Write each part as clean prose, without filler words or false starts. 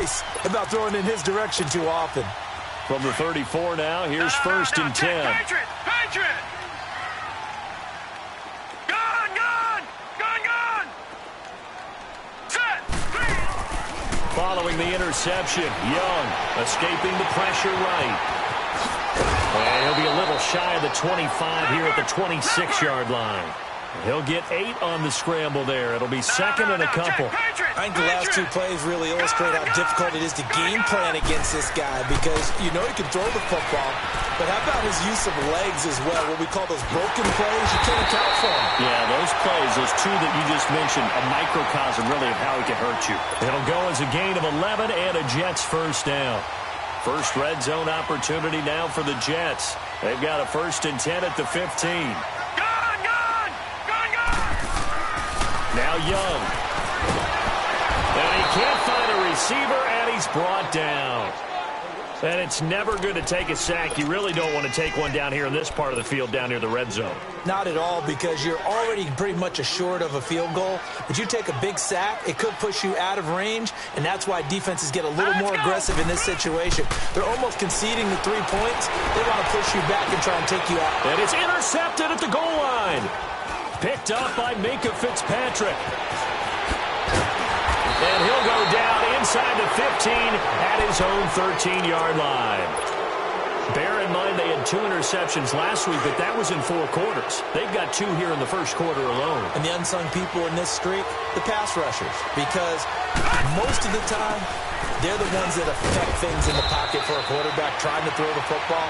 nice about throwing in his direction too often. From the 34 now, here's first and 10. Patriot! Gun! Set! Following the interception, Young escaping the pressure right. And he'll be a little shy of the 25 here at the 26-yard line. He'll get 8 on the scramble there. It'll be second and a couple. I think the last two plays really illustrate how difficult it is to game plan against this guy because you know he can throw the football, but how about his use of legs as well, what we call those broken plays? You can't account for them. Yeah, those plays, those two that you just mentioned, a microcosm really of how he can hurt you. It'll go as a gain of 11 and a Jets first down. First red zone opportunity now for the Jets. They've got a first and 10 at the 15. Now Young. And he can't find a receiver, and he's brought down. And it's never good to take a sack. You really don't want to take one down here in this part of the field down near the red zone. Not at all, because you're already pretty much assured of a field goal. But you take a big sack, it could push you out of range, and that's why defenses get a little more aggressive in this situation. They're almost conceding the 3 points. They want to push you back and try and take you out. And it's intercepted at the goal line. Picked up by Minkah Fitzpatrick. And he'll go down inside the 15 at his own 13-yard line. Bear in mind they had 2 interceptions last week, but that was in 4 quarters. They've got 2 here in the first quarter alone. And the unsung people in this streak, the pass rushers, because most of the time, they're the ones that affect things in the pocket for a quarterback, trying to throw the football,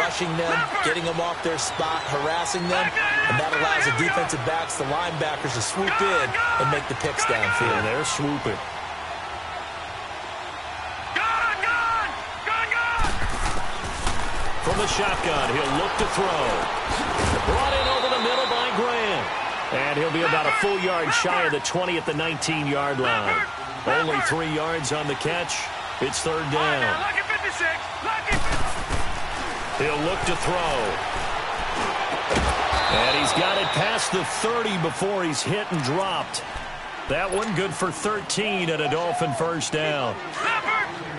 rushing them, getting them off their spot, harassing them, and that allows the defensive backs, the linebackers, to swoop in and make the picks downfield. And they're swooping. From the shotgun, he'll look to throw. Brought in over the middle by Graham. And he'll be about a full yard shy of the 20 at the 19-yard line. Only 3 yards on the catch. It's third down. He'll look to throw. And he's got it past the 30 before he's hit and dropped. That one good for 13 and a Dolphin first down.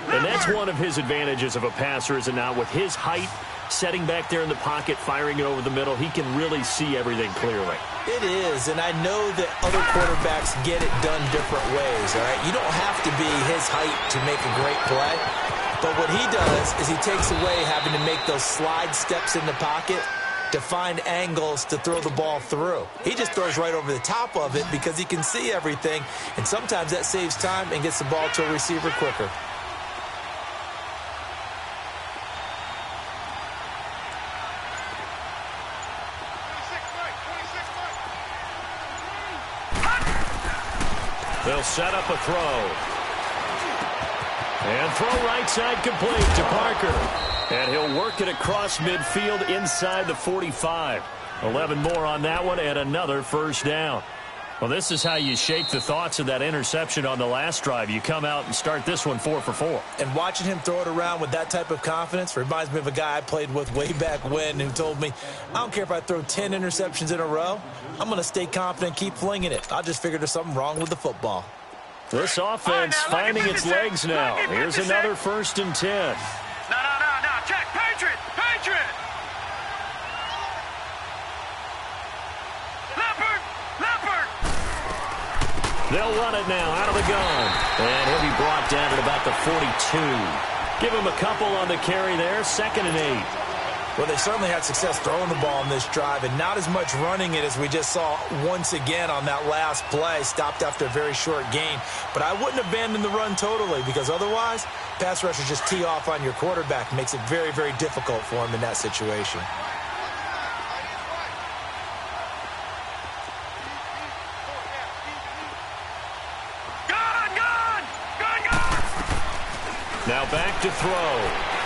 And that's one of his advantages of a passer, is it not? With his height, setting back there in the pocket, firing it over the middle, he can really see everything clearly. It is, and I know that other quarterbacks get it done different ways, all right? You don't have to be his height to make a great play, but what he does is he takes away having to make those slide steps in the pocket to find angles to throw the ball through. He just throws right over the top of it because he can see everything, and sometimes that saves time and gets the ball to a receiver quicker. They'll set up a throw. And throw right side complete to Parker. And he'll work it across midfield inside the 45. 11 more on that one and another first down. Well, this is how you shake the thoughts of that interception on the last drive. You come out and start this one 4 for 4. And watching him throw it around with that type of confidence reminds me of a guy I played with way back when who told me, I don't care if I throw 10 interceptions in a row. I'm going to stay confident, keep flinging it. I'll just figure there's something wrong with the football. This offense finding its legs now. Here's another first and 10. No. Check. Patriot. Leopard. They'll run it now out of the gun. And he'll be brought down at about the 42. Give him a couple on the carry there. 2nd and 8. Well, they certainly had success throwing the ball in this drive, and not as much running it as we just saw once again on that last play. Stopped after a very short gain. But I wouldn't abandon the run totally, because otherwise, pass rushers just tee off on your quarterback. Makes it very, very difficult for him in that situation. Now back to throw.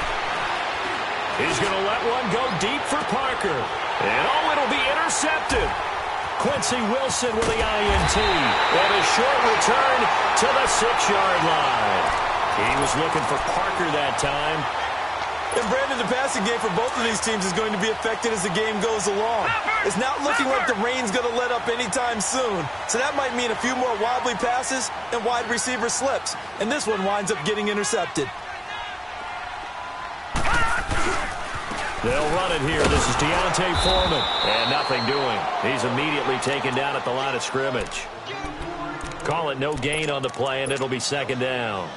He's going to let one go deep for Parker. And it'll be intercepted. Quincy Wilson with the INT. And a short return to the 6-yard line. He was looking for Parker that time. And Brandon, the passing game for both of these teams is going to be affected as the game goes along. It's not looking like the rain's going to let up anytime soon. So that might mean a few more wobbly passes and wide receiver slips. And this one winds up getting intercepted. They'll run it here. This is Deontay Foreman. And nothing doing. He's immediately taken down at the line of scrimmage. Call it no gain on the play, and it'll be second down.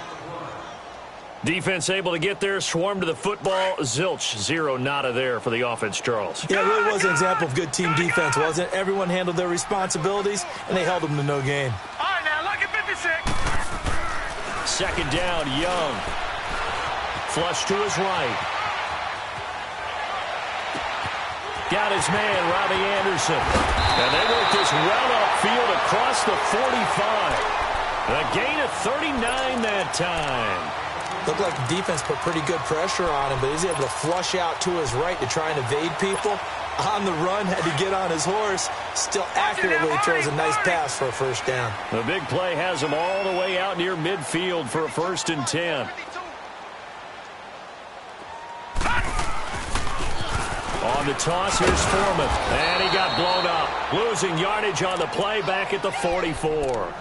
Defense able to get there, swarm to the football. Zilch, zero nada there for the offense, Charles. Yeah, it really was an example of good team defense, wasn't it? Everyone handled their responsibilities, and they held them to no gain. All right, now, look at 56. Second down, Young. Flush to his right. Got his man, Robbie Anderson. And they work this well upfield across the 45. A gain of 39 that time. Looked like the defense put pretty good pressure on him, but he's able to flush out to his right to try and evade people. On the run, had to get on his horse. Still accurately throws a nice pass for a first down. The big play has him all the way out near midfield for a 1st and 10. On the toss, here's Foreman. And he got blown up. Losing yardage on the play back at the 44.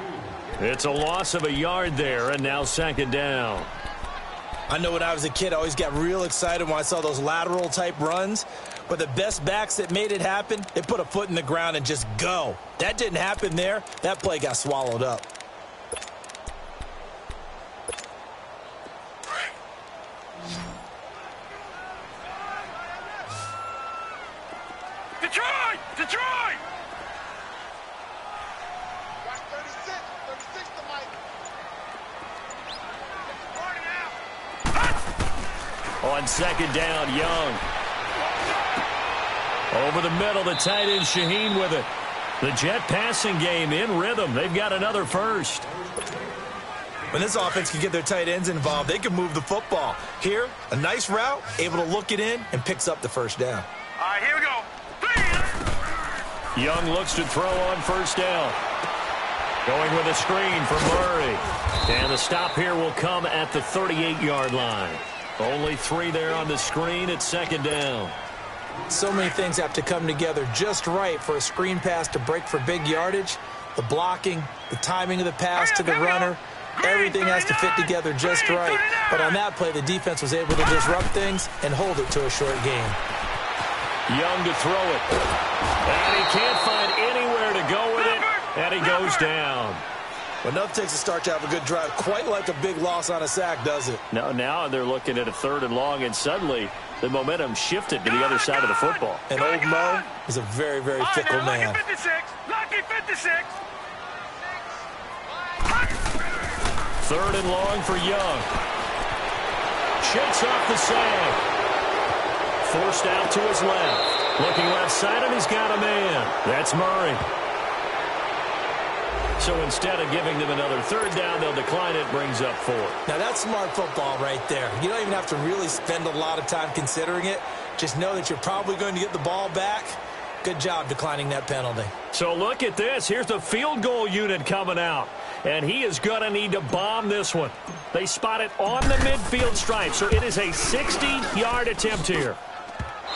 It's a loss of a yard there, and now second down. I know when I was a kid, I always got real excited when I saw those lateral-type runs. But the best backs that made it happen, they put a foot in the ground and just go. That didn't happen there. That play got swallowed up. Detroit! Detroit! Watch 36. 36 to Mike. On second down, Young. Over the middle, the tight end Shaheen with it. The Jet passing game in rhythm. They've got another first. When this offense can get their tight ends involved, they can move the football. Here, a nice route, able to look it in, and picks up the first down. All right, here we go. Young looks to throw on first down. Going with a screen for Murray. And the stop here will come at the 38-yard line. Only 3 there on the screen at second down. So many things have to come together just right for a screen pass to break for big yardage. The blocking, the timing of the pass to the runner, everything has to fit together just right. But on that play, the defense was able to disrupt things and hold it to a short gain. Young to throw it. And he can't find anywhere to go with it. And he goes down. But enough takes a start to have a good drive. Quite like a big loss on a sack, does it? Now they're looking at a 3rd and long, and suddenly the momentum shifted to the other side of the football. And old Mo is a very, very fickle man. Lucky 56. Lucky 56. 3rd and long for Young. Shakes off the sag. Forced out to his left. Looking left side, and he's got a man. That's Murray. So instead of giving them another 3rd down, they'll decline it, brings up 4. Now that's smart football right there. You don't even have to really spend a lot of time considering it. Just know that you're probably going to get the ball back. Good job declining that penalty. So look at this. Here's the field goal unit coming out. And he is going to need to bomb this one. They spot it on the midfield stripe. So it is a 60-yard attempt here.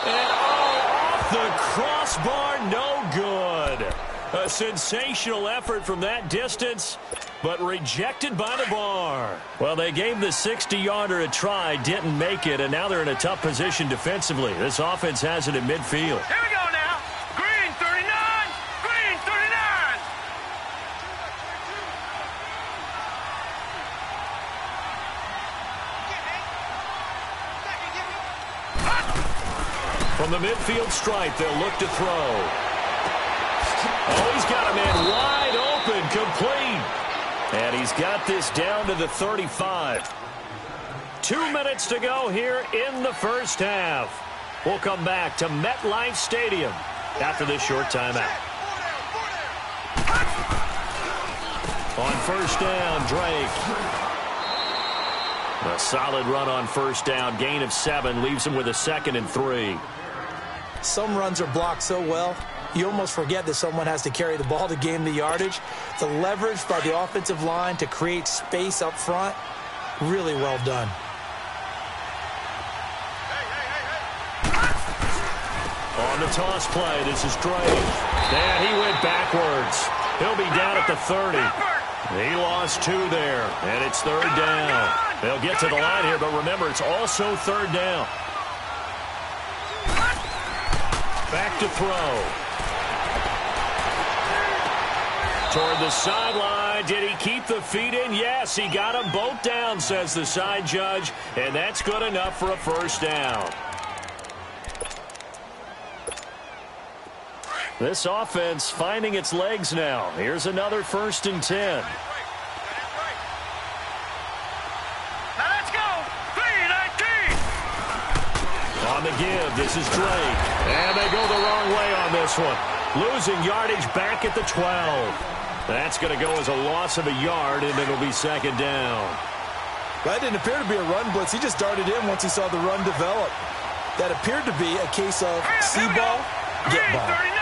And off the crossbar, no good. A sensational effort from that distance, but rejected by the bar. Well, they gave the 60-yarder a try, didn't make it, and now they're in a tough position defensively. This offense has it in midfield. Here we go now. Green 39. Green 39. From the midfield stripe, they'll look to throw. Oh, he's got a man wide open, complete. And he's got this down to the 35. 2 minutes to go here in the first half. We'll come back to MetLife Stadium after this short timeout. On first down, Drake. A solid run on first down. Gain of 7 leaves him with a 2nd and 3. Some runs are blocked so well, you almost forget that someone has to carry the ball to gain the yardage. The leverage by the offensive line to create space up front, really well done. On the toss play, this is Drake. And he went backwards. He'll be down at the 30. He lost 2 there, and it's 3rd down. They'll get to the line here, but remember, it's also 3rd down. Back to throw. Toward the sideline. Did he keep the feet in? Yes, he got them both down, says the side judge, and that's good enough for a 1st down. This offense finding its legs now. Here's another 1st and 10. Now let's go. 3-19. On the give, this is Drake. And they go the wrong way on this one. Losing yardage back at the 12. That's going to go as a loss of a yard, and it'll be 2nd down. That didn't appear to be a run blitz. He just darted in once he saw the run develop. That appeared to be a case of see ball, get ball. 39.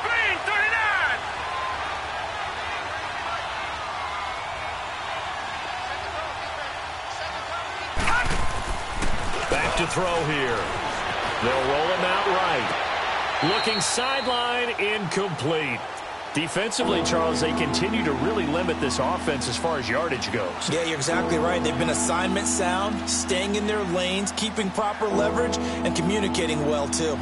Green 39. Back to throw here. They'll roll him out right. Looking sideline, incomplete. Defensively, Charles, they continue to really limit this offense as far as yardage goes. Yeah, you're exactly right. They've been assignment sound, staying in their lanes, keeping proper leverage, and communicating well, too.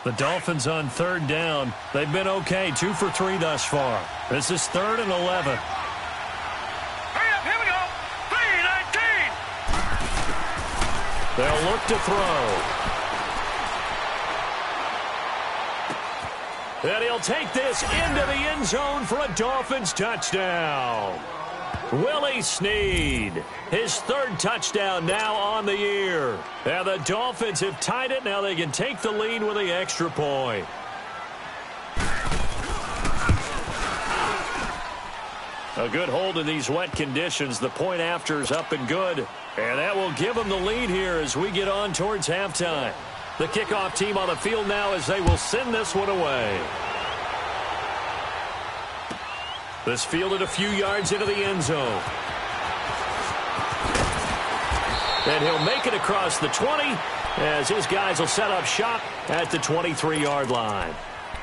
The Dolphins on 3rd down. They've been okay, 2 for 3 thus far. This is 3rd and 11. Hurry up, here we go. 3-19. They'll look to throw. And he'll take this into the end zone for a Dolphins touchdown. Willie Snead, his 3rd touchdown now on the year. And the Dolphins have tied it. Now they can take the lead with the extra point. A good hold in these wet conditions. The point after is up and good. And that will give them the lead here as we get on towards halftime. The kickoff team on the field now as they will send this one away. This fielded a few yards into the end zone. And he'll make it across the 20 as his guys will set up shop at the 23-yard line.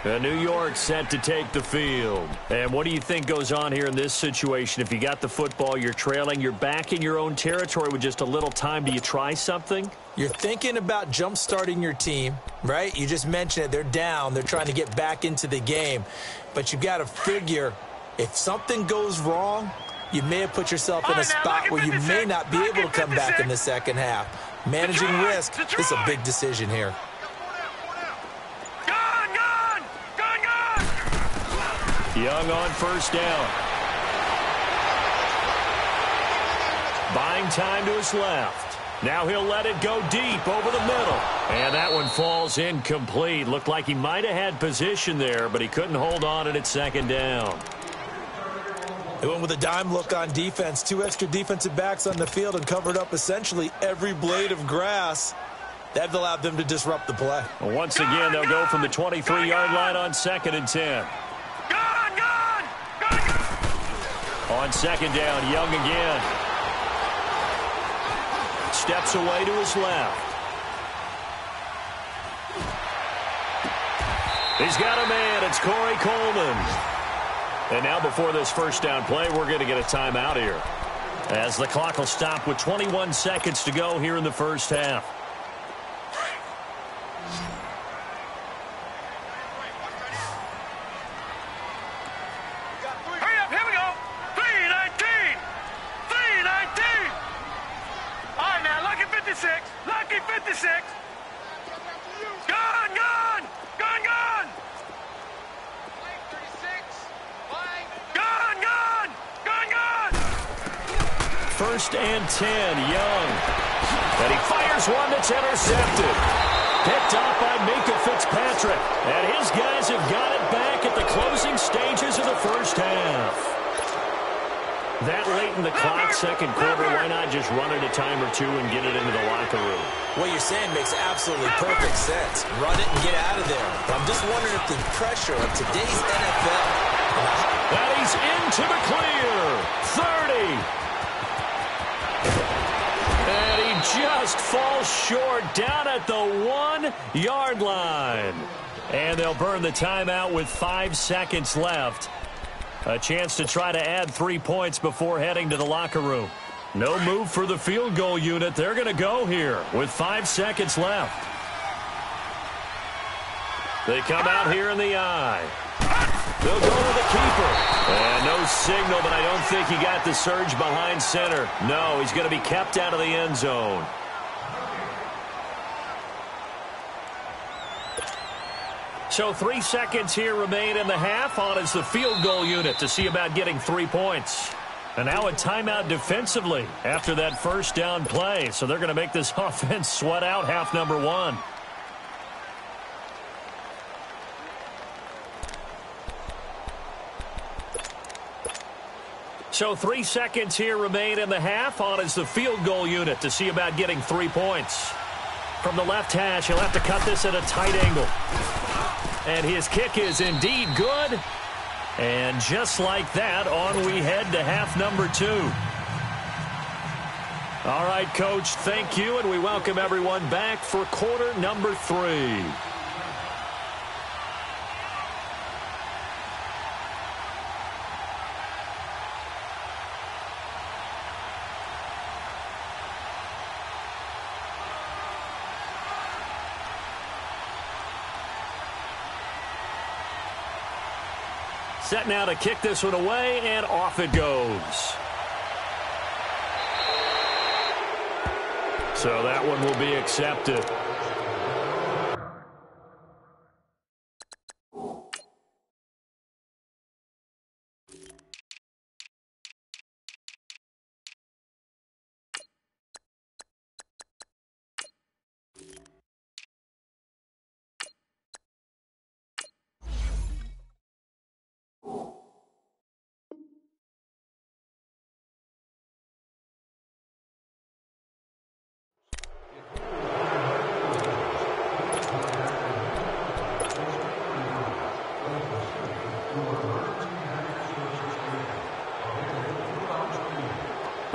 New York set to take the field. And what do you think goes on here in this situation? If you got the football, you're trailing, you're back in your own territory with just a little time. Do you try something? You're thinking about jump-starting your team, right? You just mentioned it. They're down. They're trying to get back into the game. But you've got to figure if something goes wrong, you may have put yourself in a spot where you may not be able to come back in the second half. Managing risk is a big decision here. Young on 1st down. Buying time to his left. Now he'll let it go deep over the middle. And that one falls incomplete. Looked like he might have had position there, but he couldn't hold on it at 2nd down. They went with a dime look on defense. 2 extra defensive backs on the field and covered up essentially every blade of grass. That allowed them to disrupt the play. Well, once again, they'll go from the 23-yard line on 2nd and 10. On 2nd down, Young again. Steps away to his left. He's got a man. It's Corey Coleman. And now before this 1st down play, we're going to get a timeout here, as the clock will stop with 21 seconds to go here in the 1st half. Lucky 56. Gone, gone, gone, gone. Gone, gone, gone, gone. 1st and 10, Young. And he fires one that's intercepted. Picked off by Minka Fitzpatrick. And his guys have got it back at the closing stages of the 1st half. That late in the clock, 2nd quarter, why not just run it a time or two and get it into the locker room? What you're saying makes absolutely perfect sense. Run it and get out of there. But I'm just wondering if the pressure of today's NFL. And he's into the clear. 30. And he just falls short down at the 1-yard line. And they'll burn the timeout with 5 seconds left. A chance to try to add 3 points before heading to the locker room. No move for the field goal unit. They're going to go here with 5 seconds left. They come out here in the eye. They'll go to the keeper. And no signal, but I don't think he got the surge behind center. No, he's going to be kept out of the end zone. So 3 seconds here remain in the half. On is the field goal unit to see about getting 3 points. And now a timeout defensively after that first down play. So they're going to make this offense sweat out half number 1. So 3 seconds here remain in the half. On is the field goal unit to see about getting 3 points. From the left hash, he'll have to cut this at a tight angle. And his kick is indeed good. And just like that, on we head to half number 2. All right, Coach, thank you, and we welcome everyone back for quarter number 3. Set now to kick this one away, and off it goes. So that one will be accepted.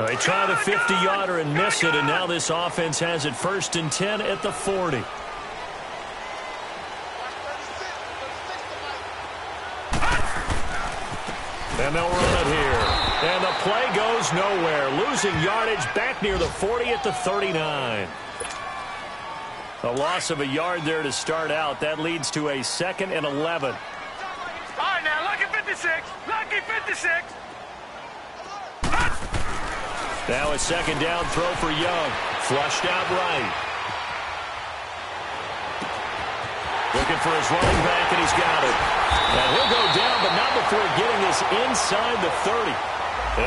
They try the 50-yarder and miss it, and now this offense has it 1st and 10 at the 40. And they'll run it here. And the play goes nowhere. Losing yardage back near the 40 at the 39. A loss of a yard there to start out. That leads to a 2nd and 11. All right, now, lucky 56. Lucky 56. Now a 2nd down throw for Young. Flushed out right. Looking for his running back, and he's got it. And he'll go down, but not before getting this inside the 30.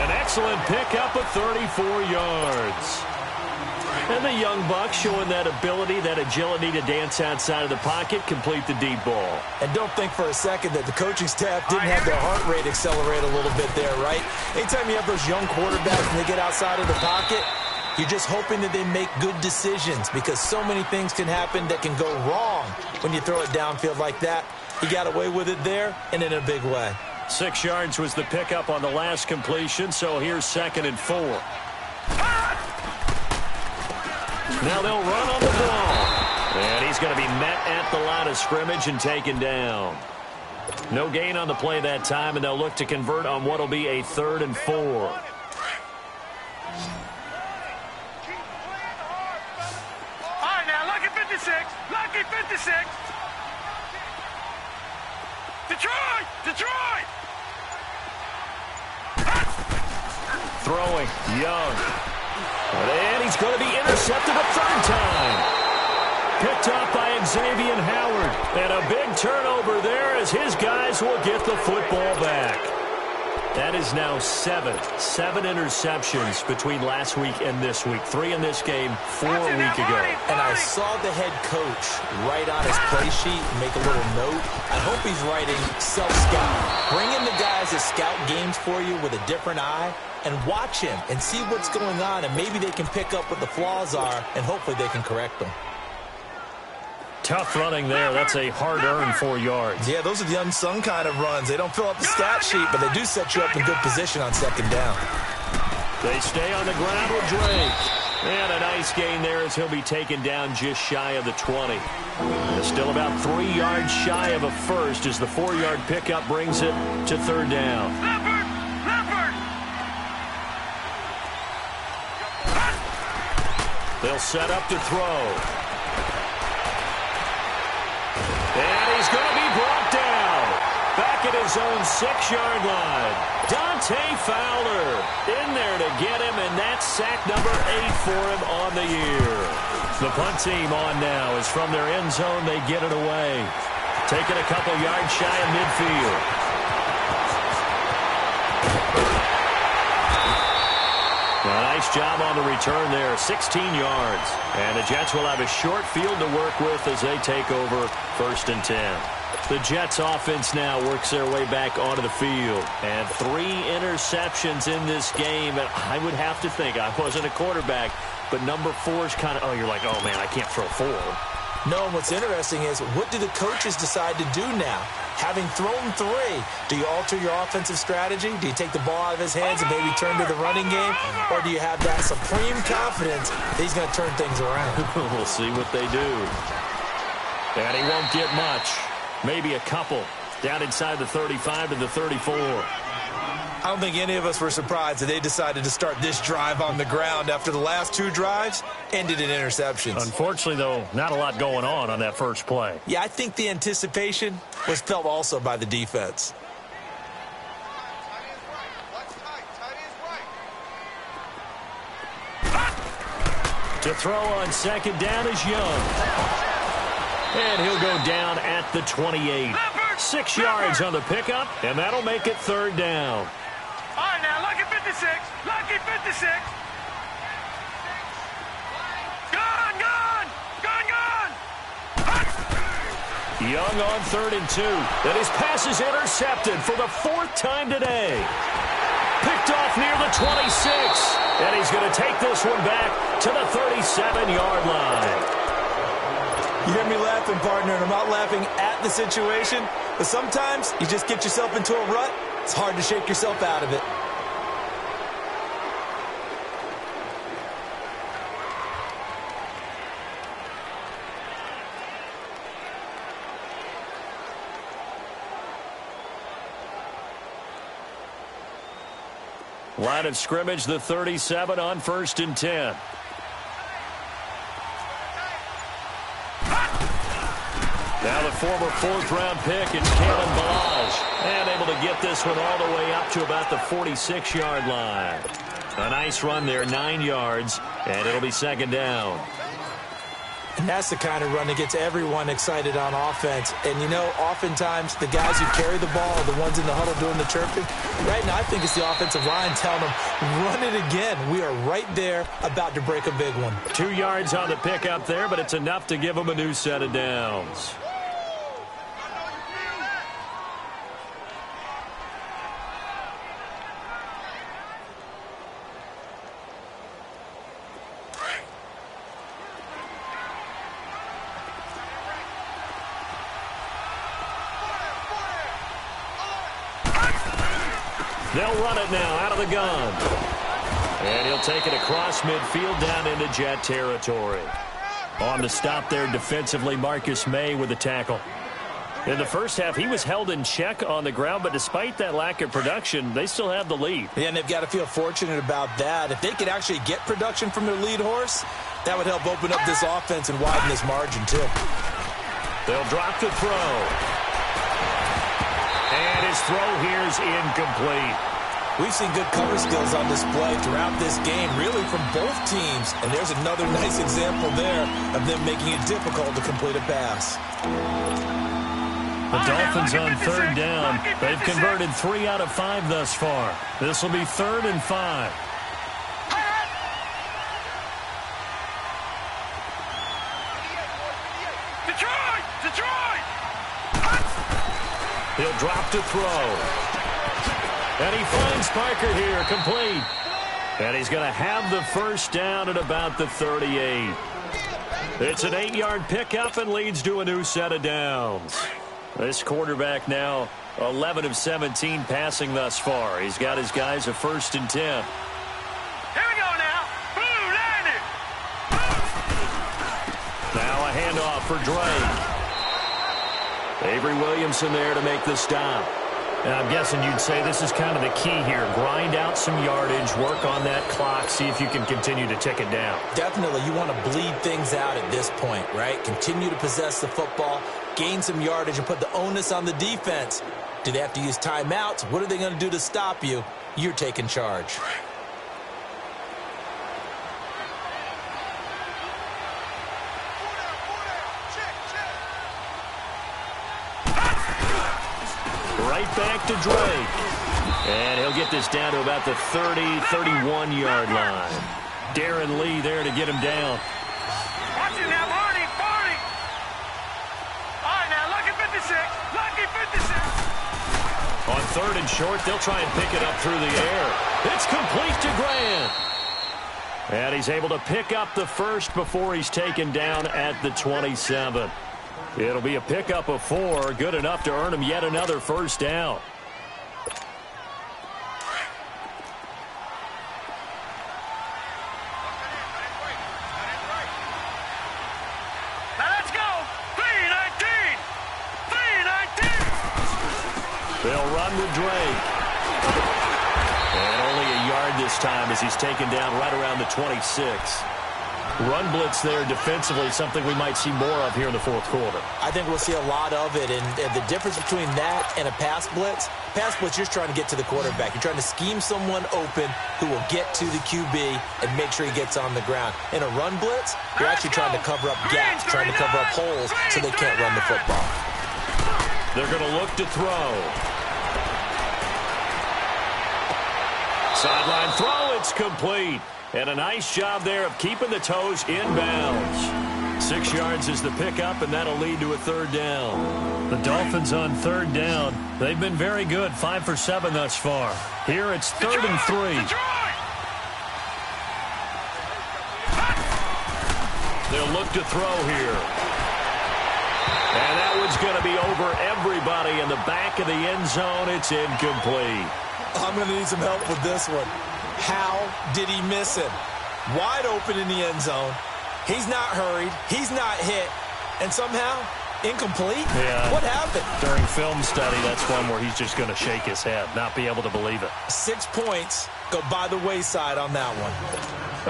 An excellent pickup of 34 yards. And the young buck showing that ability, that agility to dance outside of the pocket, complete the deep ball. And don't think for a second that the coaching staff didn't have their heart rate accelerate a little bit there, right? Anytime you have those young quarterbacks and they get outside of the pocket, you're just hoping that they make good decisions because so many things can happen that can go wrong when you throw it downfield like that. He got away with it there and in a big way. 6 yards was the pickup on the last completion, so here's 2nd and 4. Now they'll run on the ball. And he's going to be met at the line of scrimmage and taken down. No gain on the play that time, and they'll look to convert on what will be a 3rd and 4. All right, now, lucky 56. Lucky 56. Detroit! Detroit! Throwing, Young. And he's going to be intercepted a 3rd time. Picked off by Xavier Howard. And a big turnover there as his guys will get the football back. That is now 7 interceptions between last week and this week. 3 in this game, 4 a week ago. And I saw the head coach write on his play sheet and make a little note. I hope he's writing self-scout. Bring in the guys that scout games for you with a different eye and watch him and see what's going on, and maybe they can pick up what the flaws are, and hopefully they can correct them. Tough running there. That's a hard-earned 4 yards. Yeah, those are the unsung kind of runs. They don't fill up the stat sheet, but they do set you up in good position on 2nd down. They stay on the ground with Drake. And a nice gain there as he'll be taken down just shy of the 20. Still about 3 yards shy of a first as the 4-yard pickup brings it to third down. They'll set up to throw. And he's going to be brought down. Back at his own 6-yard line. Dante Fowler in there to get him, and that's sack number 8 for him on the year. The punt team on now is from their end zone. They get it away. Taking a couple yards shy of midfield. A nice job on the return there, 16 yards. And the Jets will have a short field to work with as they take over 1st and 10. The Jets offense now works their way back onto the field. And 3 interceptions in this game. And I would have to think, I wasn't a quarterback, but number 4 is kind of, you're like, oh, man, I can't throw 4. No, and what's interesting is, what do the coaches decide to do now? Having thrown 3, do you alter your offensive strategy? Do you take the ball out of his hands and maybe turn to the running game? Or do you have that supreme confidence that he's going to turn things around? We'll see what they do. And he won't get much. Maybe a couple. Down inside the 35 to the 34. I don't think any of us were surprised that they decided to start this drive on the ground after the last 2 drives ended in interceptions. Unfortunately, though, not a lot going on that first play. Yeah, I think the anticipation was felt also by the defense. To throw on 2nd down is Young. And he'll go down at the 28. 6 yards on the pickup, and that'll make it 3rd down. All right, now, lucky 56. Lucky 56. Gone, gone. Gone, gone. Young on 3rd and 2. And his pass is intercepted for the 4th time today. Picked off near the 26. And he's going to take this one back to the 37-yard line. You hear me laughing, partner, and I'm not laughing at the situation, but sometimes you just get yourself into a rut. It's hard to shake yourself out of it. Line of scrimmage, the 37 on 1st and 10. Now the former 4th-round pick is Kalen Balaj. And able to get this one all the way up to about the 46-yard line. A nice run there, 9 yards, and it'll be 2nd down. And that's the kind of run that gets everyone excited on offense. And, you know, oftentimes the guys who carry the ball are the ones in the huddle doing the chirping. Right now, I think it's the offensive line telling them, run it again. We are right there about to break a big one. 2 yards on the pickup there, but it's enough to give them a new set of downs. They'll run it now out of the gun. And he'll take it across midfield down into Jet territory. On the stop there defensively, Marcus May with the tackle. In the first half, he was held in check on the ground, but despite that lack of production, they still have the lead. Yeah, and they've got to feel fortunate about that. If they could actually get production from their lead horse, that would help open up this offense and widen this margin, too. They'll drop the throw. And his throw here is incomplete. We've seen good cover skills on display throughout this game, really from both teams. And there's another nice example there of them making it difficult to complete a pass. The Dolphins on 3rd down. They've converted 3 out of 5 thus far. This will be 3rd and 5. Detroit! He'll drop to throw. And he finds Parker here, complete. And he's going to have the first down at about the 38. It's an 8-yard pickup and leads to a new set of downs. This quarterback now 11 of 17 passing thus far. He's got his guys a 1st and 10. Here we go now. Blue landed. handoff for Drake. Avery Williamson there to make the stop. And I'm guessing you'd say this is kind of the key here. Grind out some yardage, work on that clock, see if you can continue to tick it down. Definitely, you want to bleed things out at this point, right? Continue to possess the football, gain some yardage, and put the onus on the defense. Do they have to use timeouts? What are they going to do to stop you? You're taking charge. Right back to Drake. And he'll get this down to about the 30, 31-yard line. Darren Lee there to get him down. Watch it now, Barney, Barney. All right, now, lucky 56, lucky 56. On 3rd and short, they'll try and pick it up through the air. It's complete to Grant. And he's able to pick up the first before he's taken down at the 27. It'll be a pickup of 4, good enough to earn him yet another first down. Now let's go. 3-19. 3-19. They'll run with Drake. And only a yard this time as he's taken down right around the 26. Run blitz there defensively, something we might see more of here in the fourth quarter. I think we'll see a lot of it, and the difference between that and a pass blitz, you're just trying to get to the quarterback. You're trying to scheme someone open who will get to the QB and make sure he gets on the ground. In a run blitz, you're actually trying to cover up gaps, trying to cover up holes so they can't run the football. They're going to look to throw. Sideline throw, it's complete. And a nice job there of keeping the toes inbounds. 6 yards is the pickup, and that'll lead to a 3rd down. The Dolphins on 3rd down. They've been very good, 5 for 7 thus far. Here it's 3rd and 3. They'll look to throw here. And that one's going to be over everybody in the back of the end zone. It's incomplete. I'm going to need some help with this one. How did he miss him? Wide open in the end zone. He's not hurried. He's not hit. And somehow, incomplete? Yeah. What happened? During film study, that's one where he's just going to shake his head, not be able to believe it. 6 points go by the wayside on that one.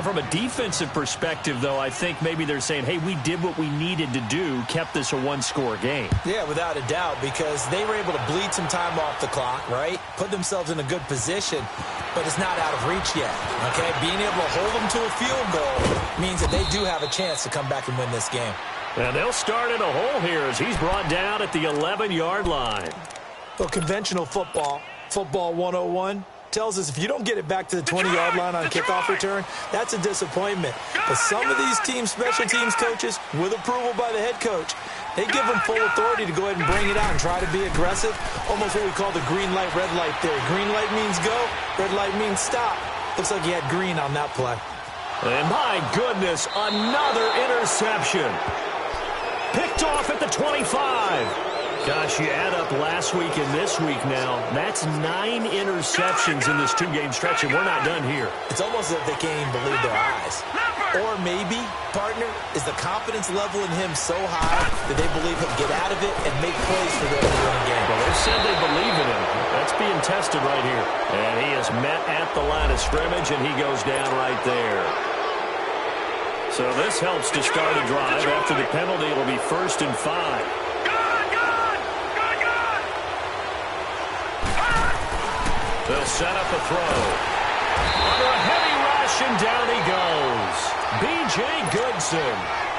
From a defensive perspective, though, I think maybe they're saying, hey, we did what we needed to do, kept this a 1-score game. Yeah, without a doubt, because they were able to bleed some time off the clock, right? Put themselves in a good position, but it's not out of reach yet, okay? Being able to hold them to a field goal means that they do have a chance to come back and win this game. And they'll start in a hole here as he's brought down at the 11-yard line. Well, conventional football 101, tells us if you don't get it back to the 20-yard line on a kickoff return, that's a disappointment. But some of these special teams coaches, with approval by the head coach, they give them full authority to go ahead and bring it out and try to be aggressive, almost what we call the green light, red light theory. Green light means go, red light means stop. Looks like he had green on that play. And my goodness, another interception. Picked off at the 25. Gosh, you add up last week and this week now, that's 9 interceptions in this 2-game stretch, and we're not done here. It's almost as if they can't even believe their eyes. Or maybe, partner, is the confidence level in him so high that they believe he'll get out of it and make plays for them to win a game. Well, they said they believe in him. That's being tested right here. And he is met at the line of scrimmage, and he goes down right there. So this helps to start a drive. After the penalty, it'll be 1st and 5. They'll set up a throw. Under a heavy rush, and down he goes. B.J. Goodson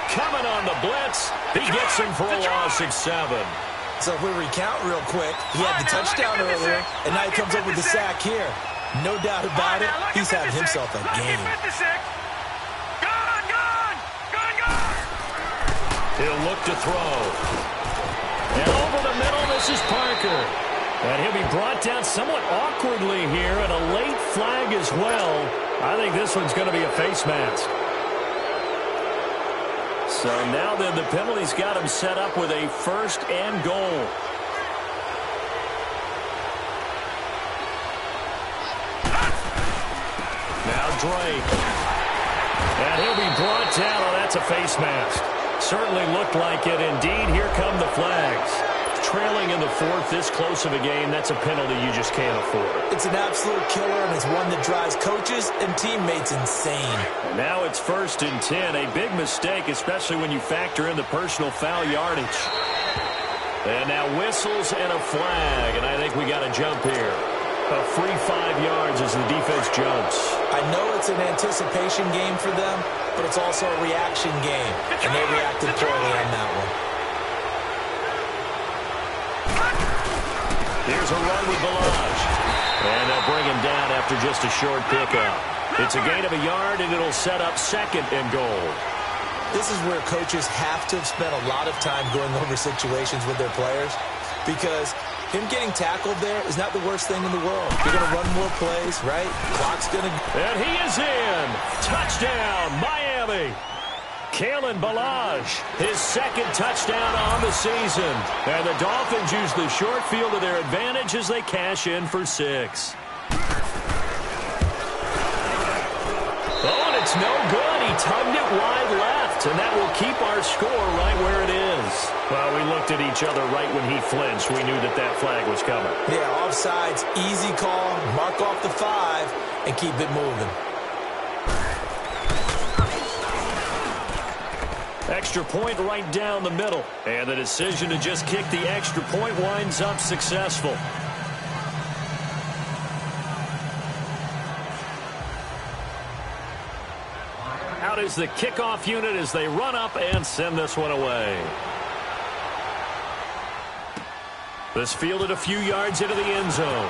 coming on the blitz. He gets him for a loss of 7. So if we recount real quick, he had the touchdown earlier, and now he comes up with the sack here. No doubt about it, he's having himself a game. He'll look to throw. And over the middle, this is Parker. And he'll be brought down somewhat awkwardly here, and a late flag as well. I think this one's going to be a face mask. So now then, the penalty's got him set up with a 1st and goal. Now Drake. And he'll be brought down. Oh, that's a face mask. Certainly looked like it. Indeed, here come the flags. Trailing in the fourth, this close of a game, that's a penalty you just can't afford. It's an absolute killer, and it's one that drives coaches and teammates insane. And now it's 1st and 10. A big mistake, especially when you factor in the personal foul yardage. And now whistles and a flag, and I think we got a jump here. A free 5 yards as the defense jumps. I know it's an anticipation game for them, but it's also a reaction game, and they reacted poorly on that one. Here's a run with Balaj. And they'll bring him down after just a short pickup. It's a gain of a yard, and it'll set up 2nd and goal. This is where coaches have to have spent a lot of time going over situations with their players, because him getting tackled there is not the worst thing in the world. You're going to run more plays, right? Clock's going to... And he is in. Touchdown, Miami. Kalen Balaj, his 2nd touchdown on the season. And the Dolphins use the short field to their advantage as they cash in for 6. Oh, and it's no good. He tugged it wide left, and that will keep our score right where it is. Well, we looked at each other right when he flinched. We knew that that flag was coming. Yeah, offsides, easy call, mark off the 5, and keep it moving. Extra point right down the middle. And the decision to just kick the extra point winds up successful. Out is the kickoff unit as they run up and send this one away. This fielded a few yards into the end zone.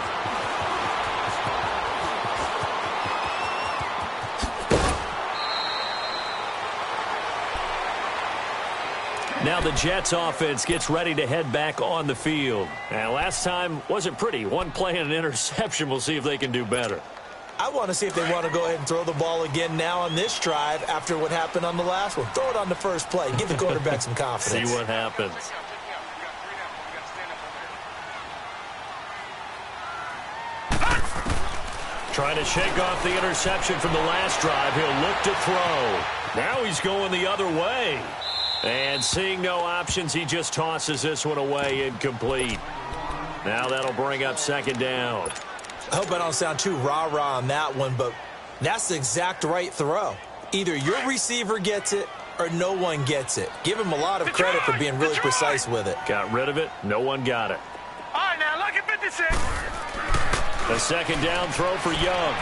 Now the Jets offense gets ready to head back on the field. And last time wasn't pretty. One play and an interception. We'll see if they can do better. I want to see if they want to go ahead and throw the ball again now on this drive after what happened on the last one. Throw it on the first play. Give the quarterback some confidence. See what happens. Trying to shake off the interception from the last drive. He'll look to throw. Now he's going the other way. And seeing no options, he just tosses this one away incomplete. Now that'll bring up 2nd down. I hope I don't sound too rah-rah on that one, but that's the exact right throw. Either your receiver gets it or no one gets it. Give him a lot of credit for being really precise with it. Got rid of it. No one got it. All right, now look at 56. A 2nd down throw for Young.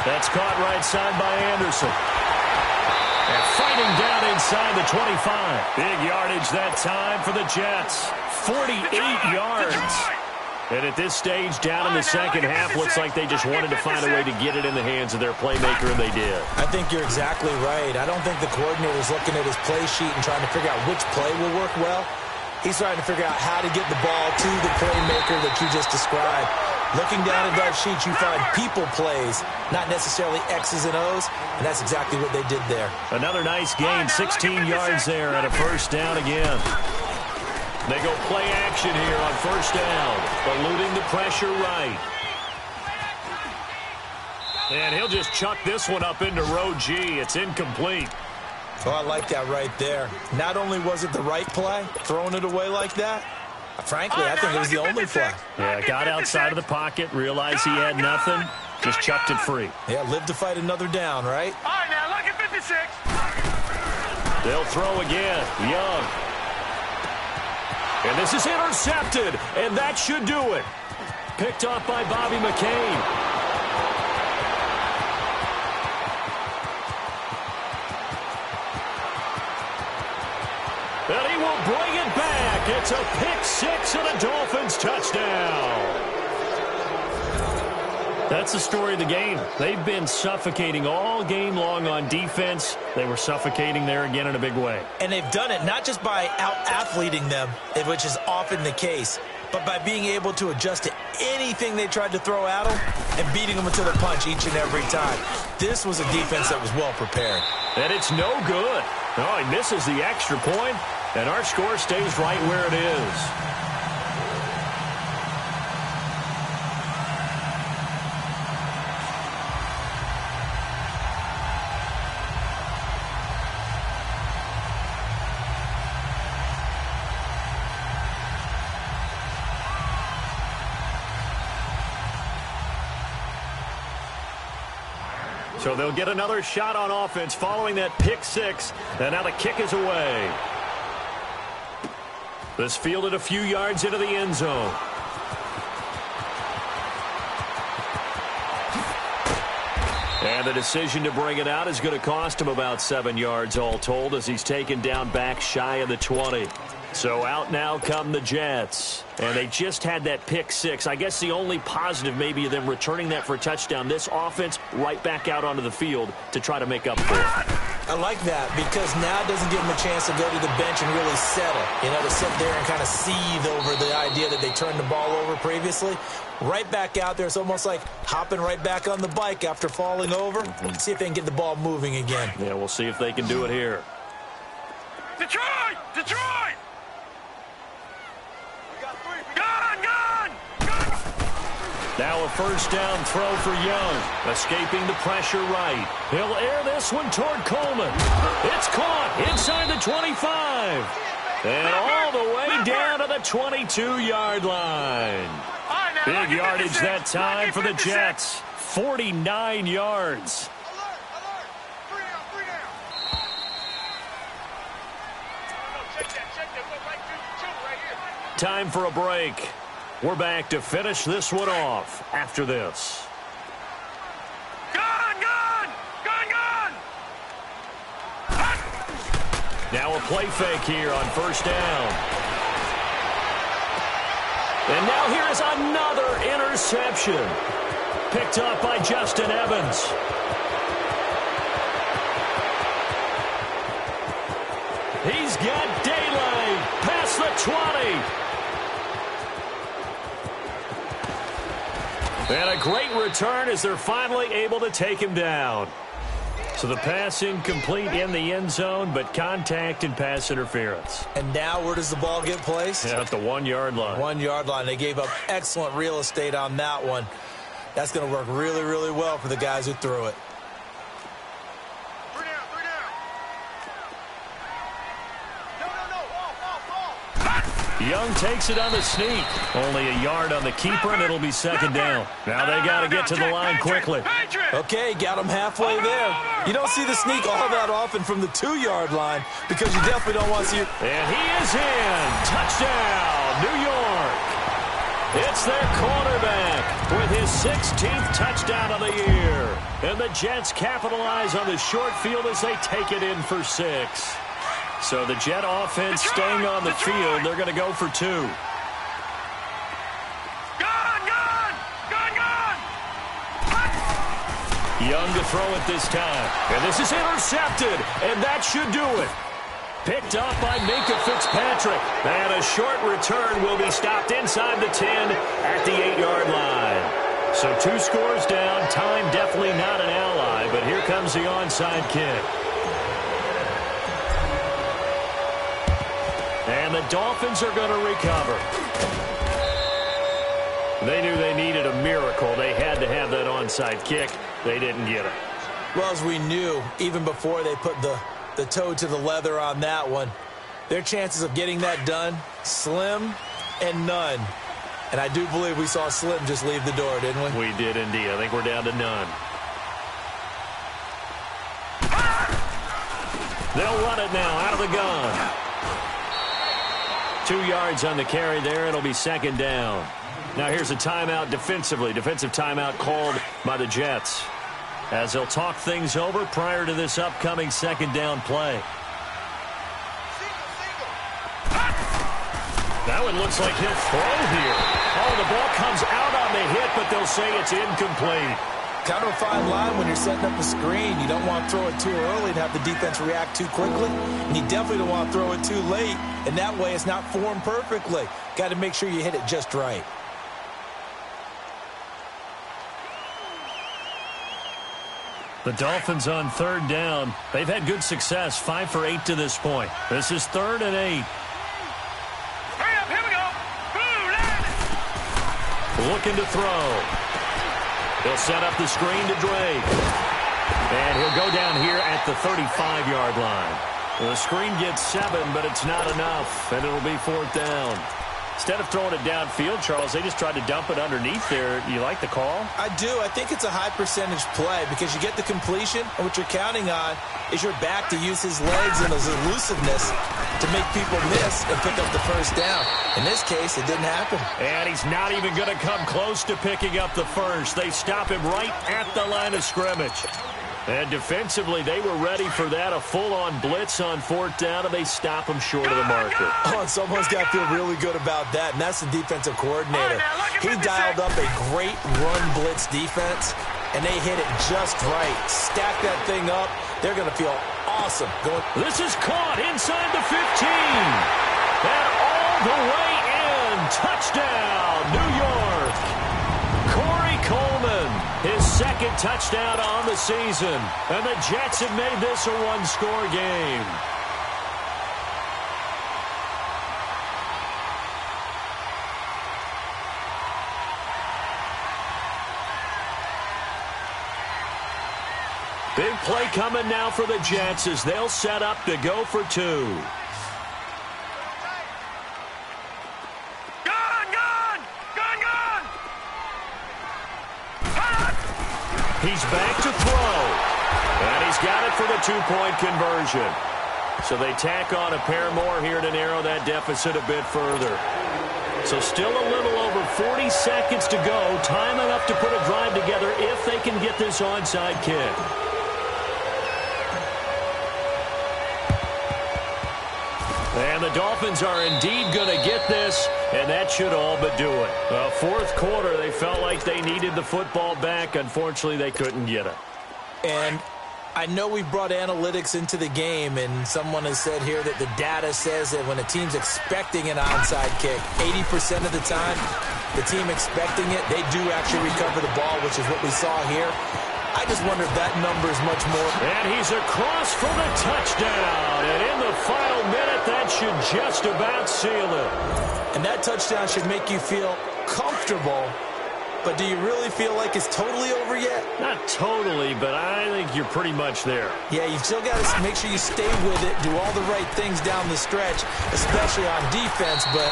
That's caught right side by Anderson. And fighting down inside the 25. Big yardage that time for the Jets. 48 yards. And at this stage, down in the second half, looks like they just wanted to find a way to get it in the hands of their playmaker, and they did. I think you're exactly right. I don't think the coordinator was looking at his play sheet and trying to figure out which play will work well. He's trying to figure out how to get the ball to the playmaker that you just described. Looking down at that sheet, you find people plays, not necessarily X's and O's, and that's exactly what they did there. Another nice gain, 16 yards there, and a 1st down again. They go play action here on 1st down, eluding the pressure right. And he'll just chuck this one up into row G. It's incomplete. Oh, I like that right there. Not only was it the right play, throwing it away like that, frankly, I think it was the only play. Yeah, got outside of the pocket, realized he had nothing, just chucked it free. Yeah, live to fight another down, right? All right, now look at 56. They'll throw again. Young. And this is intercepted, and that should do it. Picked off by Bobby McCain. And he will bring it back. It's a pick 6 and a Dolphins touchdown. That's the story of the game. They've been suffocating all game long on defense. They were suffocating there again in a big way. And they've done it not just by out-athleting them, which is often the case, but by being able to adjust to anything they tried to throw at them and beating them until the punch each and every time. This was a defense that was well prepared. And it's no good. Oh, he misses the extra point, and our score stays right where it is. So they'll get another shot on offense following that pick six. And now the kick is away. This fielded a few yards into the end zone. And the decision to bring it out is going to cost him about 7 yards all told as he's taken down back shy of the 20. So out now come the Jets. And they just had that pick six. I guess the only positive maybe of them returning that for a touchdown. This offense right back out onto the field to try to make up for it. I like that because now it doesn't give them a chance to go to the bench and really settle. You know, to sit there and kind of seethe over the idea that they turned the ball over previously. Right back out there. It's almost like hopping right back on the bike after falling over. See if they can get the ball moving again. Yeah, we'll see if they can do it here. Detroit! Detroit! Now a first down throw for Young. Escaping the pressure right. He'll air this one toward Coleman. It's caught inside the 25. And all the way down to the 22-yard line. Big yardage that time for the Jets. 49 yards. Time for a break. We're back to finish this one off after this. Gun! Now a play fake here on first down. And now here is another interception. Picked up by Justin Evans. He's got daylight past the 20. And a great return as they're finally able to take him down. So the pass incomplete in the end zone, but contact and pass interference. And now where does the ball get placed? Yeah, at the 1 yard line. 1 yard line. They gave up excellent real estate on that one. That's going to work really, really well for the guys who threw it. Young takes it on the sneak. Only a yard on the keeper, and it'll be second down. Now they got to get to the line quickly. Okay, got them halfway there. You don't see the sneak all that often from the 2 yard line because you definitely don't want to see it. And he is in. Touchdown, New York. It's their quarterback with his 16th touchdown of the year. And the Jets capitalize on the short field as they take it in for 6. So the Jet offense staying on the field. They're going to go for 2. Young to throw it this time. And this is intercepted. And that should do it. Picked up by Minka Fitzpatrick. And a short return will be stopped inside the 10 at the 8 yard line. So 2 scores down. Time definitely not an ally. But here comes the onside kick. And the Dolphins are going to recover. They knew they needed a miracle. They had to have that onside kick. They didn't get it. Well, as we knew, even before they put the toe to the leather on that one, their chances of getting that done, slim and none. And I do believe we saw Slim just leave the door, didn't we? We did indeed. I think we're down to none. They'll run it now out of the gun. 2 yards on the carry there. It'll be second down. Now here's a timeout defensively. Defensive timeout called by the Jets as they'll talk things over prior to this upcoming second down play. That one looks like he'll throw here. Oh, the ball comes out on the hit, but they'll say it's incomplete. Kind of a fine line when you're setting up a screen. You don't want to throw it too early and have the defense react too quickly. And you definitely don't want to throw it too late. And that way it's not formed perfectly. Got to make sure you hit it just right. The Dolphins on third down. They've had good success, 5 for 8 to this point. This is 3rd and 8. Hurry up, here we go. Looking to throw. He'll set up the screen to Drake. And he'll go down here at the 35-yard line. The screen gets 7, but it's not enough, and it'll be 4th down. Instead of throwing it downfield, Charles, they just tried to dump it underneath there. You like the call? I do. I think it's a high percentage play because you get the completion, and what you're counting on is your back to use his legs and his elusiveness to make people miss and pick up the first down. In this case, it didn't happen. And he's not even going to come close to picking up the first. They stop him right at the line of scrimmage. And defensively, they were ready for that, a full-on blitz on fourth down, and they stop him short of the marker. Oh, and someone's got to feel really good about that, and that's the defensive coordinator. He dialed up a great run blitz defense, and they hit it just right. Stack that thing up. They're going to feel awesome. This is caught inside the 15. And all the way in. Touchdown, New York. Corey Coleman, his second touchdown on the season. And the Jets have made this a one-score game. Big play coming now for the Jets as they'll set up to go for two. He's back to throw. And he's got it for the two-point conversion. So they tack on a pair more here to narrow that deficit a bit further. So still a little over 40 seconds to go. Time enough to put a drive together if they can get this onside kick. And the Dolphins are indeed going to get this, and that should all but do it. Fourth quarter, they felt like they needed the football back. Unfortunately, they couldn't get it. And I know we brought analytics into the game, and someone has said here that the data says that when a team's expecting an onside kick, 80% of the time, the team expecting it, they do actually recover the ball, which is what we saw here. I just wonder if that number is much more. And he's across for the touchdown. And in the final minute, that should just about seal it. And that touchdown should make you feel comfortable. But do you really feel like it's totally over yet? Not totally, but I think you're pretty much there. Yeah, you've still got to make sure you stay with it, do all the right things down the stretch, especially on defense. But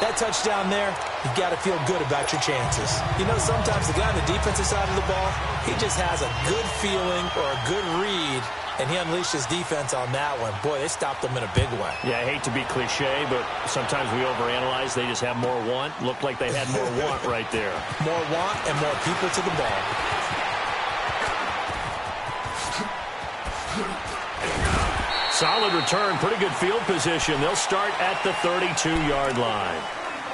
that touchdown there, you've got to feel good about your chances. You know, sometimes the guy on the defensive side of the ball, he just has a good feeling or a good read, and he unleashed his defense on that one. Boy, they stopped them in a big way. Yeah, I hate to be cliche, but sometimes we overanalyze. They just have more want. Looked like they had more want right there. More want and more people to the ball. Solid return, pretty good field position. They'll start at the 32-yard line.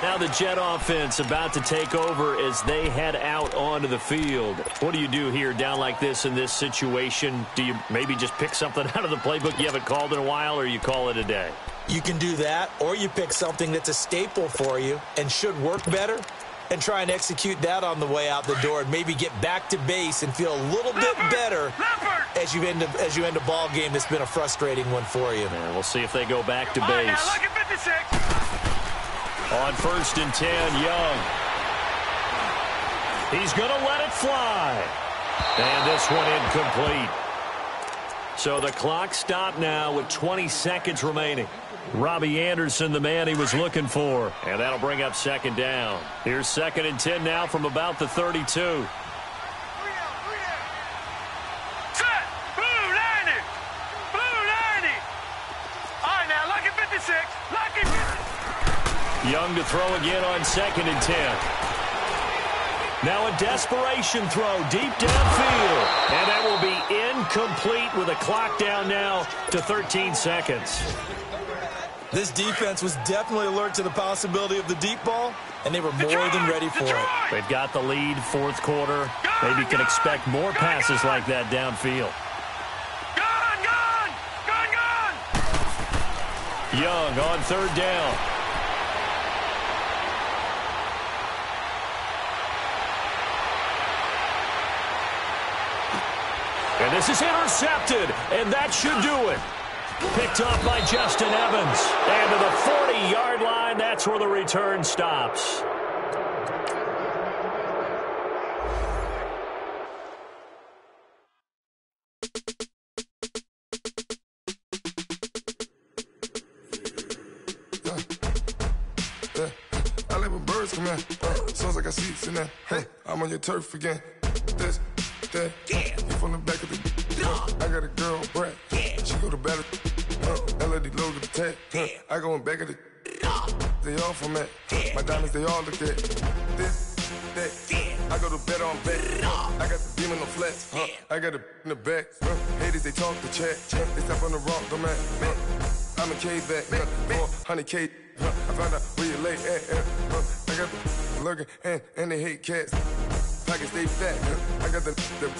Now the Jet offense about to take over as they head out onto the field. What do you do here down like this in this situation? Do you maybe just pick something out of the playbook you haven't called in a while, or you call it a day? You can do that, or you pick something that's a staple for you and should work better and try and execute that on the way out the door and maybe get back to base and feel a little bit better as you end a ball game that's been a frustrating one for you. And we'll see if they go back to base. Now look at 56. On 1st and 10, Young. He's going to let it fly. And this one incomplete. So the clock stopped now with 20 seconds remaining. Robbie Anderson, the man he was looking for. And that'll bring up second down. Here's 2nd and 10 now from about the 32. Set. Blue 90. Blue 90. All right, now lucky 56. Lucky 50. Young to throw again on 2nd and 10. Now a desperation throw deep downfield. And that will be incomplete with a clock down now to 13 seconds. This defense was definitely alert to the possibility of the deep ball, and they were more than ready for it. They've got the lead, fourth quarter. Maybe can expect more passes like that downfield. Young on 3rd down. And this is intercepted, and that should do it. Picked off by Justin Evans. And to the 40-yard line, that's where the return stops. first command. Sounds like I see it in that. Hey, I'm on your turf again. This, that, you from the back of the. I got a girl, Brad. She go to battle. LAD low to the tag. I go in back of the. They all from that. My diamonds, they all look at. This, that. I go to bed on bed. I got the beam in the flats. I got it in the back. Haters, they talk the chat. They step on the rock, the man. I'm a K-back. 400K. I found out where you lay at. I got the lurking and they hate cats. Pockets stay fat. I got the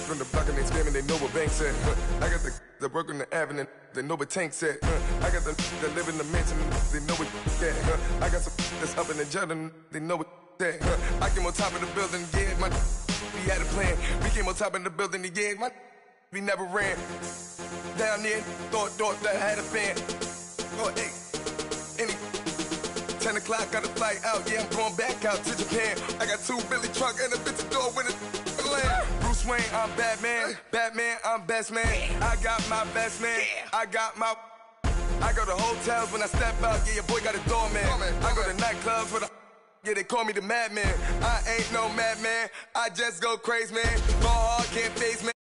from the block and they screaming, they know what banks at. I got the work on the avenue, they know what tanks at. I got the live in the mansion, they know what that. I got some that's up in the jungle, they know what that. I came on top of the building, yeah, my we had a plan. We came on top of the building, yeah, my we never ran. Down there, thought that I had a fan. Oh, hey, any 10 o'clock, got a flight out, yeah, I'm going back out to Japan. I got 2 Billy truck and a bitch door with a land. Bruce Wayne, I'm Batman. Batman, I'm best man. I got my best man. I go to hotels when I step out, yeah, your boy got a doorman. I go to nightclubs with a, yeah, they call me the madman. I ain't no madman, I just go crazy, man. Ball hard, can't face, man.